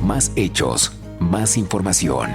más hechos, más información.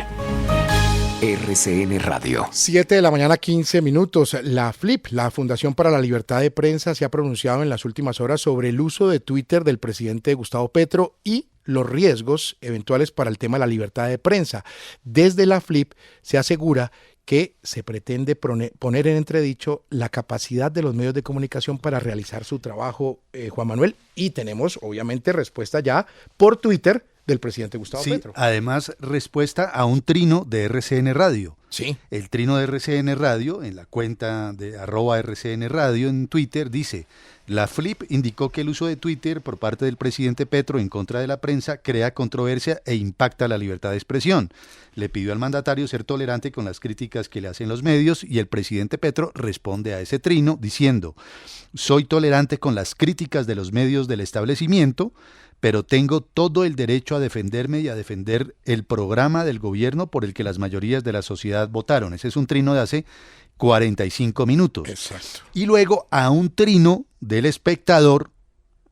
RCN Radio. 7 de la mañana, 15 minutos. La FLIP, la Fundación para la Libertad de Prensa, se ha pronunciado en las últimas horas sobre el uso de Twitter del presidente Gustavo Petro y los riesgos eventuales para el tema de la libertad de prensa. Desde la FLIP se asegura que se pretende poner en entredicho la capacidad de los medios de comunicación para realizar su trabajo, Juan Manuel, y tenemos obviamente respuesta ya por Twitter del presidente Gustavo Petro. Además, respuesta a un trino de RCN Radio. Sí. El trino de RCN Radio, en la cuenta de @RCN Radio en Twitter, dice: la FLIP indicó que el uso de Twitter por parte del presidente Petro en contra de la prensa crea controversia e impacta la libertad de expresión. Le pidió al mandatario ser tolerante con las críticas que le hacen los medios y el presidente Petro responde a ese trino diciendo: soy tolerante con las críticas de los medios del establecimiento, pero tengo todo el derecho a defenderme y a defender el programa del gobierno por el que las mayorías de la sociedad votaron. Ese es un trino de hace 45 minutos. Exacto. Y luego a un trino del espectador,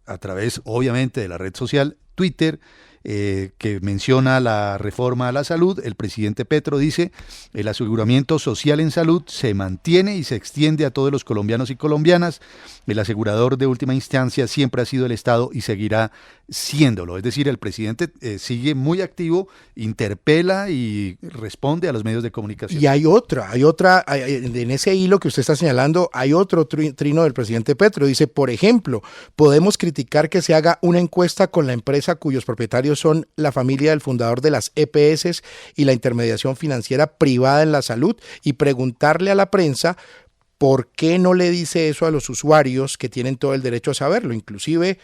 a través obviamente de la red social Twitter, que menciona la reforma a la salud, el presidente Petro dice: el aseguramiento social en salud se mantiene y se extiende a todos los colombianos y colombianas. El asegurador de última instancia siempre ha sido el Estado y seguirá siéndolo. Es decir, el presidente sigue muy activo, interpela y responde a los medios de comunicación. Y hay otra, en ese hilo que usted está señalando, hay otro trino del presidente Petro. Dice, por ejemplo, podemos criticar que se haga una encuesta con la empresa cuyos propietarios son la familia del fundador de las EPS y la intermediación financiera privada en la salud y preguntarle a la prensa por qué no le dice eso a los usuarios que tienen todo el derecho a saberlo. Inclusive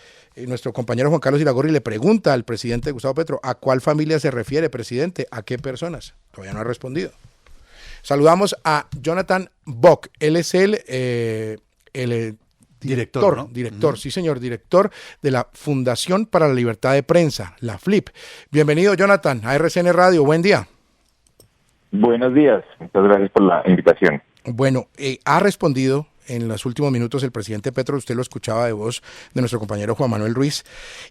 nuestro compañero Juan Carlos Iragorri le pregunta al presidente Gustavo Petro: ¿a cuál familia se refiere, presidente? ¿A qué personas? Todavía no ha respondido. Saludamos a Jonathan Bock. Él es el director, ¿no? Director, sí señor, director de la Fundación para la Libertad de Prensa, la FLIP. Bienvenido, Jonathan, a RCN Radio. Buen día. Buenos días. Muchas gracias por la invitación. Bueno, ha respondido en los últimos minutos el presidente Petro, usted lo escuchaba de voz de nuestro compañero Juan Manuel Ruiz,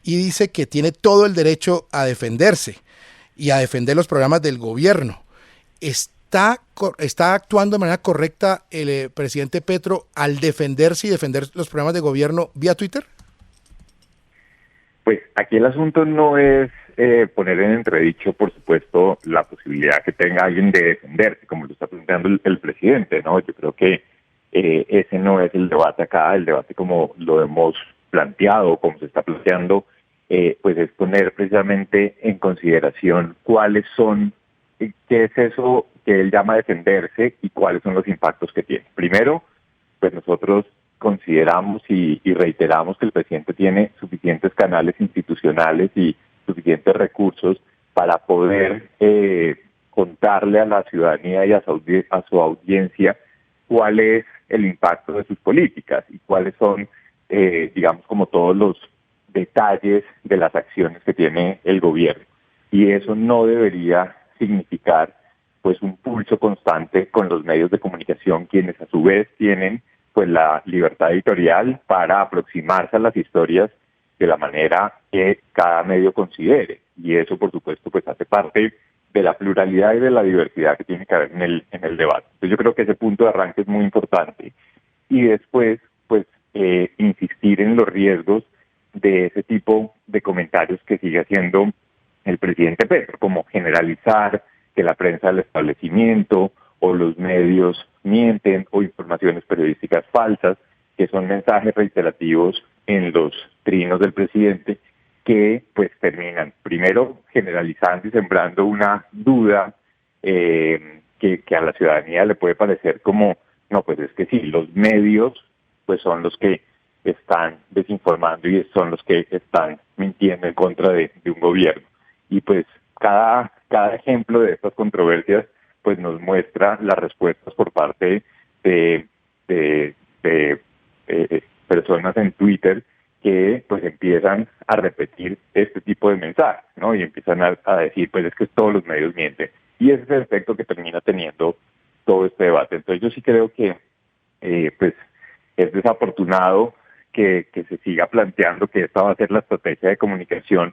y dice que tiene todo el derecho a defenderse y a defender los programas del gobierno. ¿Está actuando de manera correcta el presidente Petro al defenderse y defender los programas de gobierno vía Twitter? Pues aquí el asunto no es poner en entredicho, por supuesto, la posibilidad que tenga alguien de defenderse, como lo está planteando el presidente, ¿no? Yo creo que ese no es el debate acá. El debate, como lo hemos planteado, como se está planteando, pues es poner precisamente en consideración cuáles son, qué es eso que él llama defenderse y cuáles son los impactos que tiene. Primero, pues nosotros consideramos y reiteramos que el presidente tiene suficientes canales institucionales y suficientes recursos para poder contarle a la ciudadanía y a su audiencia cuál es el impacto de sus políticas y cuáles son, digamos, como todos los detalles de las acciones que tiene el gobierno. Y eso no debería significar pues un pulso constante con los medios de comunicación, quienes a su vez tienen pues la libertad editorial para aproximarse a las historias de la manera que cada medio considere. Y eso, por supuesto, pues hace parte de la pluralidad y de la diversidad que tiene que haber en el debate. Entonces yo creo que ese punto de arranque es muy importante. Y después, pues, insistir en los riesgos de ese tipo de comentarios que sigue haciendo el presidente Petro, como generalizar que la prensa del establecimiento o los medios mienten o informaciones periodísticas falsas, que son mensajes reiterativos en los trinos del presidente que pues terminan primero generalizando y sembrando una duda que a la ciudadanía le puede parecer como, no, pues es que sí, los medios pues son los que están desinformando y son los que están mintiendo en contra de un gobierno. Y pues cada ejemplo de estas controversias pues nos muestra las respuestas por parte de personas en Twitter que pues empiezan a repetir este tipo de mensajes, ¿no? Y empiezan a decir, pues es que todos los medios mienten. Y ese es el efecto que termina teniendo todo este debate. Entonces yo sí creo que pues es desafortunado que se siga planteando que esta va a ser la estrategia de comunicación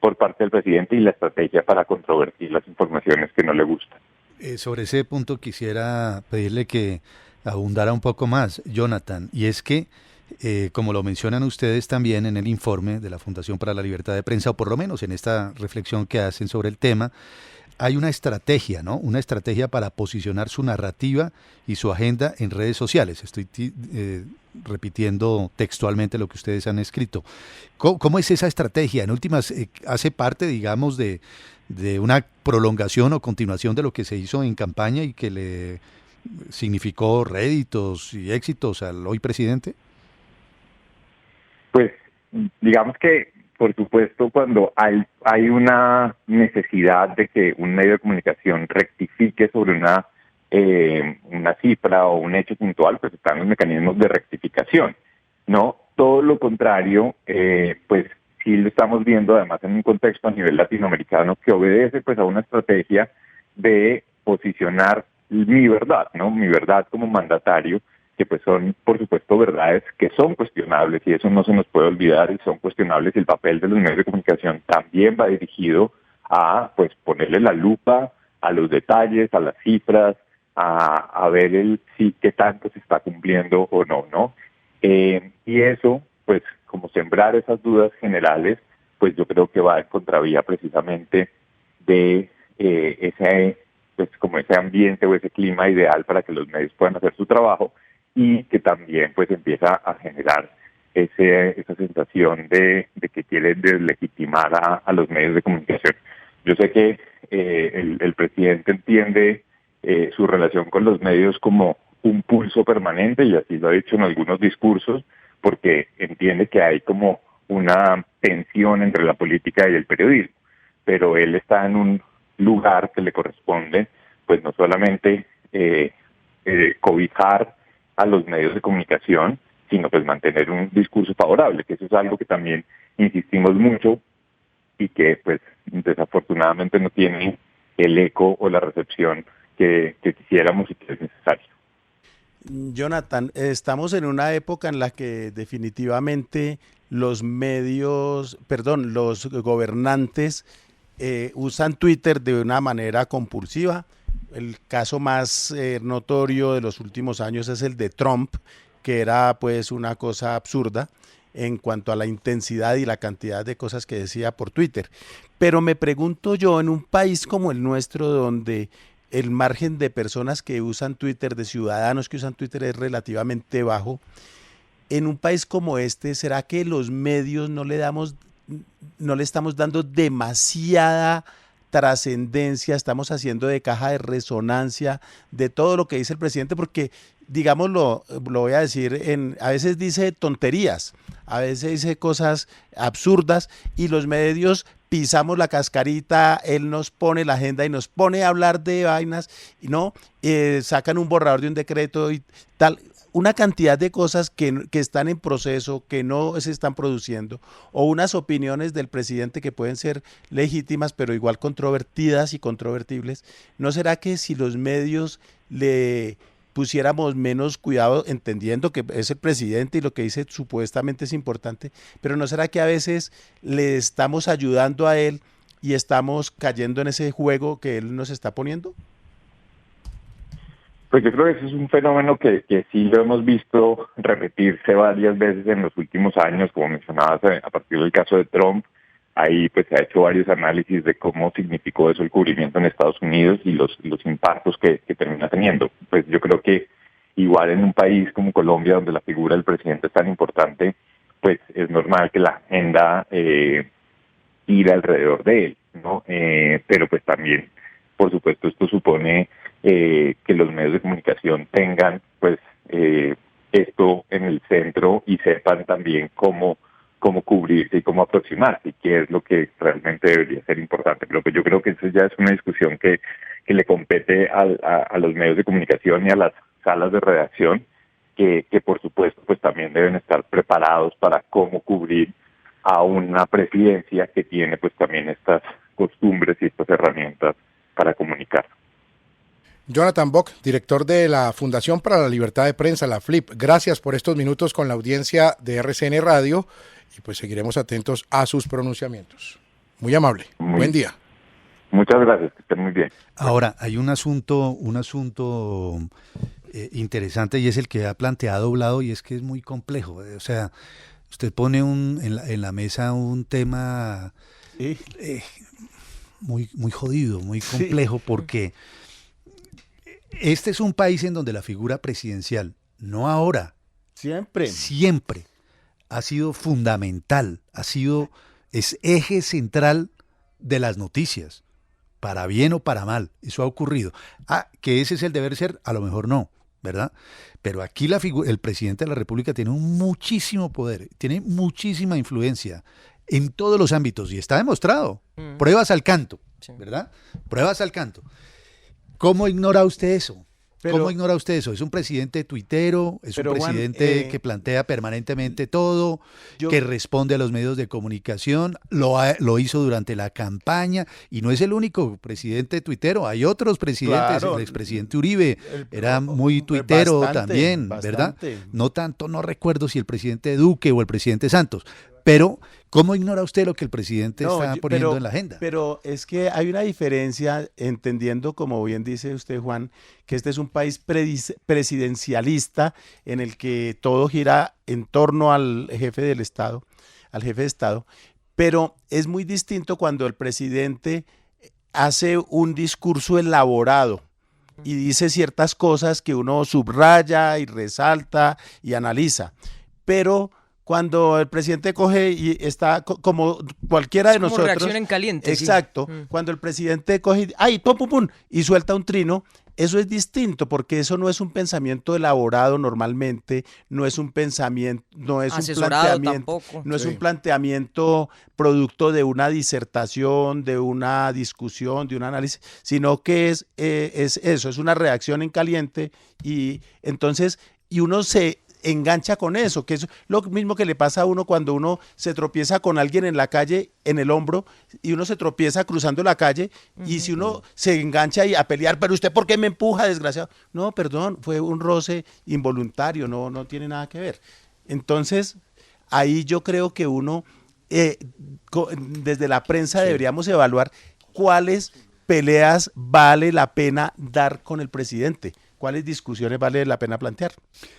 por parte del presidente y la estrategia para controvertir las informaciones que no le gustan. Sobre ese punto quisiera pedirle que abundara un poco más, Jonathan, y es que, como lo mencionan ustedes también en el informe de la Fundación para la Libertad de Prensa, o por lo menos en esta reflexión que hacen sobre el tema, hay una estrategia, ¿no? Una estrategia para posicionar su narrativa y su agenda en redes sociales. Estoy repitiendo textualmente lo que ustedes han escrito. ¿Cómo es esa estrategia? En últimas, hace parte, digamos, de una prolongación o continuación de lo que se hizo en campaña y que le significó réditos y éxitos al hoy presidente. Pues digamos que, por supuesto, cuando hay una necesidad de que un medio de comunicación rectifique sobre una cifra o un hecho puntual, pues están los mecanismos de rectificación, ¿no? Todo lo contrario, pues sí lo estamos viendo además en un contexto a nivel latinoamericano que obedece pues a una estrategia de posicionar mi verdad, ¿no? Mi verdad como mandatario, que pues son, por supuesto, verdades que son cuestionables y eso no se nos puede olvidar y son cuestionables, y el papel de los medios de comunicación también va dirigido a pues ponerle la lupa a los detalles, a las cifras, a ver qué tanto se está cumpliendo o no, ¿no? Y eso, pues como sembrar esas dudas generales, pues yo creo que va en contravía precisamente de ese ambiente o ese clima ideal para que los medios puedan hacer su trabajo, y que también pues empieza a generar esa sensación de que quiere deslegitimar a los medios de comunicación. Yo sé que el presidente entiende su relación con los medios como un pulso permanente, y así lo ha dicho en algunos discursos, porque entiende que hay como una tensión entre la política y el periodismo, pero él está en un lugar que le corresponde, pues no solamente cobijar a los medios de comunicación, sino pues mantener un discurso favorable, que eso es algo que también insistimos mucho y que pues desafortunadamente no tiene el eco o la recepción que quisiéramos y que es necesario. Jonathan, estamos en una época en la que definitivamente los gobernantes usan Twitter de una manera compulsiva. El caso más notorio de los últimos años es el de Trump, que era pues una cosa absurda en cuanto a la intensidad y la cantidad de cosas que decía por Twitter. Pero me pregunto yo, en un país como el nuestro, donde el margen de personas que usan Twitter, de ciudadanos que usan Twitter, es relativamente bajo, en un país como este, ¿será que los medios no le estamos dando demasiada trascendencia, estamos haciendo de caja de resonancia de todo lo que dice el presidente? Porque, digámoslo, lo voy a decir, a veces dice tonterías, a veces dice cosas absurdas, y los medios pisamos la cascarita, él nos pone la agenda y nos pone a hablar de vainas, y no, sacan un borrador de un decreto y tal, una cantidad de cosas que están en proceso, que no se están produciendo, o unas opiniones del presidente que pueden ser legítimas, pero igual controvertidas y controvertibles. ¿No será que si los medios le pusiéramos menos cuidado, entendiendo que es el presidente y lo que dice supuestamente es importante, pero no será que a veces le estamos ayudando a él y estamos cayendo en ese juego que él nos está poniendo? Pues yo creo que ese es un fenómeno que sí lo hemos visto repetirse varias veces en los últimos años, como mencionabas, a partir del caso de Trump. Ahí pues se ha hecho varios análisis de cómo significó eso el cubrimiento en Estados Unidos y los impactos que termina teniendo. Pues yo creo que igual en un país como Colombia, donde la figura del presidente es tan importante, pues es normal que la agenda gire alrededor de él, ¿no? Pero pues también, por supuesto, esto supone que los medios de comunicación tengan pues esto en el centro y sepan también cómo cubrirse y cómo aproximarse, y qué es lo que realmente debería ser importante. Pero pues yo creo que eso ya es una discusión que le compete a los medios de comunicación y a las salas de redacción, que por supuesto pues también deben estar preparados para cómo cubrir a una presidencia que tiene pues también estas costumbres y estas herramientas para comunicar. Jonathan Bock, director de la Fundación para la Libertad de Prensa, la FLIP, gracias por estos minutos con la audiencia de RCN Radio, y pues seguiremos atentos a sus pronunciamientos. Muy amable. Buen día. Muchas gracias, que estén muy bien. Ahora, hay un asunto interesante, y es el que ha planteado Vlado, y es que es muy complejo. O sea, usted pone en la mesa un tema muy, muy jodido, muy complejo, porque este es un país en donde la figura presidencial, no ahora, Siempre. ha sido fundamental, es eje central de las noticias, para bien o para mal. Eso ha ocurrido. Que ese es el deber ser, a lo mejor no, ¿verdad? Pero aquí el presidente de la República tiene muchísimo poder, tiene muchísima influencia en todos los ámbitos, y está demostrado. Pruebas al canto, ¿verdad? Pruebas al canto. ¿Cómo ignora usted eso? ¿Cómo ignora usted eso? Es un presidente tuitero, es un presidente Juan, que plantea permanentemente todo, que responde a los medios de comunicación, lo hizo durante la campaña, y no es el único presidente tuitero, hay otros presidentes, el expresidente Uribe era muy tuitero también, ¿verdad? No tanto, no recuerdo si el presidente Duque o el presidente Santos, pero ¿cómo ignora usted lo que el presidente está poniendo en la agenda? Pero es que hay una diferencia, entendiendo, como bien dice usted, Juan, que este es un país presidencialista en el que todo gira en torno al jefe del Estado, pero es muy distinto cuando el presidente hace un discurso elaborado y dice ciertas cosas que uno subraya y resalta y analiza, pero cuando el presidente coge y está como cualquiera de nosotros. Reacción en caliente. Exacto. Sí. Cuando el presidente coge y ¡ay! ¡Pum, pum, pum! Y suelta un trino. Eso es distinto, porque eso no es un pensamiento elaborado normalmente, no es un pensamiento, no es un planteamiento, tampoco. No es un planteamiento producto de una disertación, de una discusión, de un análisis, sino que es eso, es una reacción en caliente, y entonces, y uno se engancha con eso, que es lo mismo que le pasa a uno cuando uno se tropieza con alguien en la calle, en el hombro, y uno se tropieza cruzando la calle, y si uno se engancha a pelear, pero usted ¿por qué me empuja, desgraciado? No, perdón, fue un roce involuntario, no tiene nada que ver. Entonces, ahí yo creo que uno, desde la prensa deberíamos evaluar cuáles peleas vale la pena dar con el presidente. ¿Cuáles discusiones vale la pena plantear?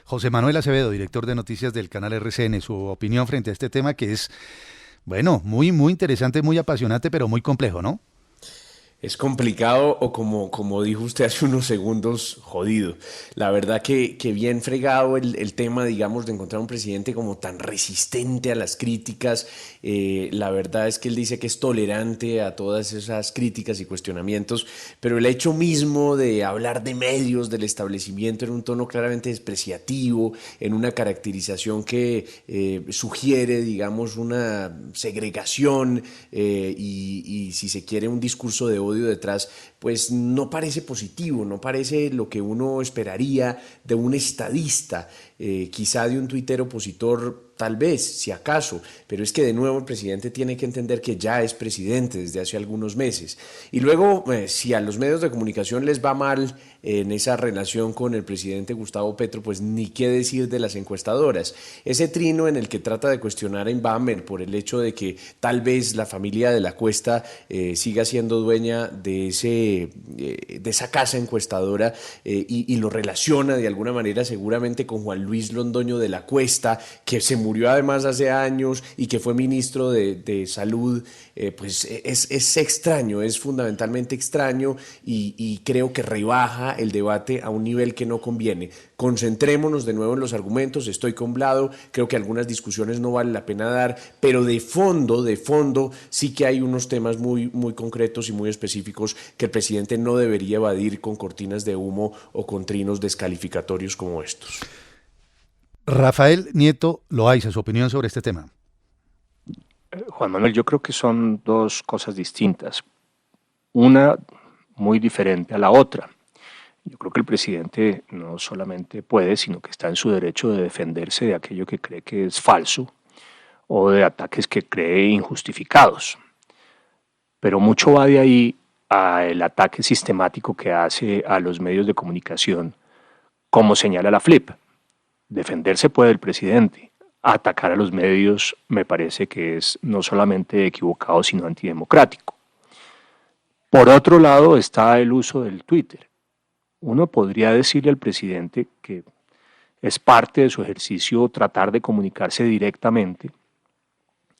José Manuel Acevedo, director de noticias del canal RCN, su opinión frente a este tema que es, bueno, muy, muy interesante, muy apasionante, pero muy complejo, ¿no? Es complicado, o como dijo usted hace unos segundos, jodido. La verdad que bien fregado el tema, digamos, de encontrar un presidente como tan resistente a las críticas. La verdad es que él dice que es tolerante a todas esas críticas y cuestionamientos, pero el hecho mismo de hablar de medios, del establecimiento en un tono claramente despreciativo, en una caracterización que sugiere, digamos, una segregación y si se quiere un discurso de odio detrás, pues no parece positivo, no parece lo que uno esperaría de un estadista, quizá de un tuitero opositor, tal vez, si acaso, pero es que de nuevo el presidente tiene que entender que ya es presidente desde hace algunos meses. Y luego, si a los medios de comunicación les va mal en esa relación con el presidente Gustavo Petro, pues ni qué decir de las encuestadoras. Ese trino en el que trata de cuestionar a Inbamer por el hecho de que tal vez la familia de la Cuesta siga siendo dueña de esa casa encuestadora y lo relaciona de alguna manera seguramente con Juan Luis Londoño de la Cuesta, que se murió además hace años y que fue ministro de Salud, pues es extraño, es fundamentalmente extraño y creo que rebaja el debate a un nivel que no conviene. Concentrémonos de nuevo en los argumentos, estoy con Vlado, creo que algunas discusiones no vale la pena dar, pero de fondo sí que hay unos temas muy, muy concretos y muy específicos que el presidente no debería evadir con cortinas de humo o con trinos descalificatorios como estos. Rafael Nieto Loaiza, su opinión sobre este tema. Juan Manuel, yo creo que son dos cosas distintas, una muy diferente a la otra. Yo creo que el presidente no solamente puede, sino que está en su derecho de defenderse de aquello que cree que es falso o de ataques que cree injustificados. Pero mucho va de ahí al ataque sistemático que hace a los medios de comunicación, como señala la FLIP. Defenderse puede el presidente, atacar a los medios me parece que es no solamente equivocado, sino antidemocrático. Por otro lado está el uso del Twitter. Uno podría decirle al presidente que es parte de su ejercicio tratar de comunicarse directamente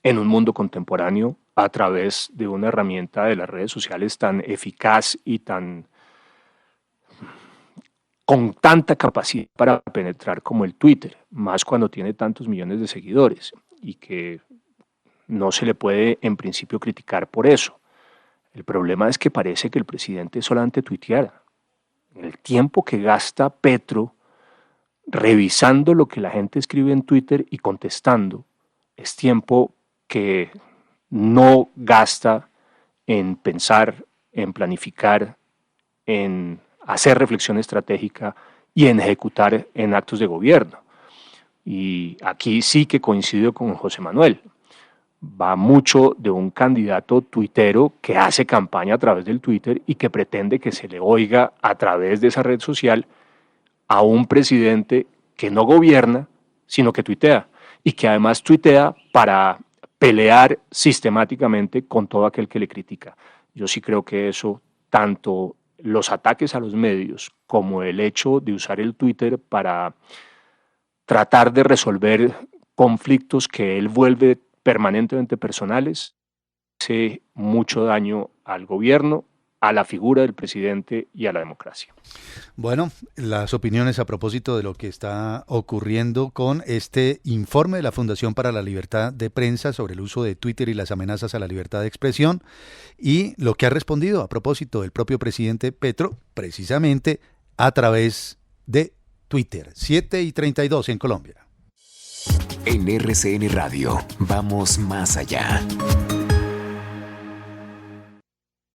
en un mundo contemporáneo a través de una herramienta de las redes sociales tan eficaz y con tanta capacidad para penetrar como el Twitter, más cuando tiene tantos millones de seguidores y que no se le puede en principio criticar por eso. El problema es que parece que el presidente solamente tuiteara. El tiempo que gasta Petro revisando lo que la gente escribe en Twitter y contestando es tiempo que no gasta en pensar, en planificar, en hacer reflexión estratégica y en ejecutar en actos de gobierno. Y aquí sí que coincido con José Manuel. Va mucho de un candidato tuitero que hace campaña a través del Twitter y que pretende que se le oiga a través de esa red social a un presidente que no gobierna, sino que tuitea, y que además tuitea para pelear sistemáticamente con todo aquel que le critica. Yo sí creo que eso, tanto los ataques a los medios como el hecho de usar el Twitter para tratar de resolver conflictos que él vuelve permanentemente personales, hace mucho daño al gobierno, a la figura del presidente y a la democracia. Bueno, las opiniones a propósito de lo que está ocurriendo con este informe de la Fundación para la Libertad de Prensa sobre el uso de Twitter y las amenazas a la libertad de expresión, y lo que ha respondido a propósito del propio presidente Petro, precisamente a través de Twitter. 7:32 en Colombia. En RCN Radio, vamos más allá.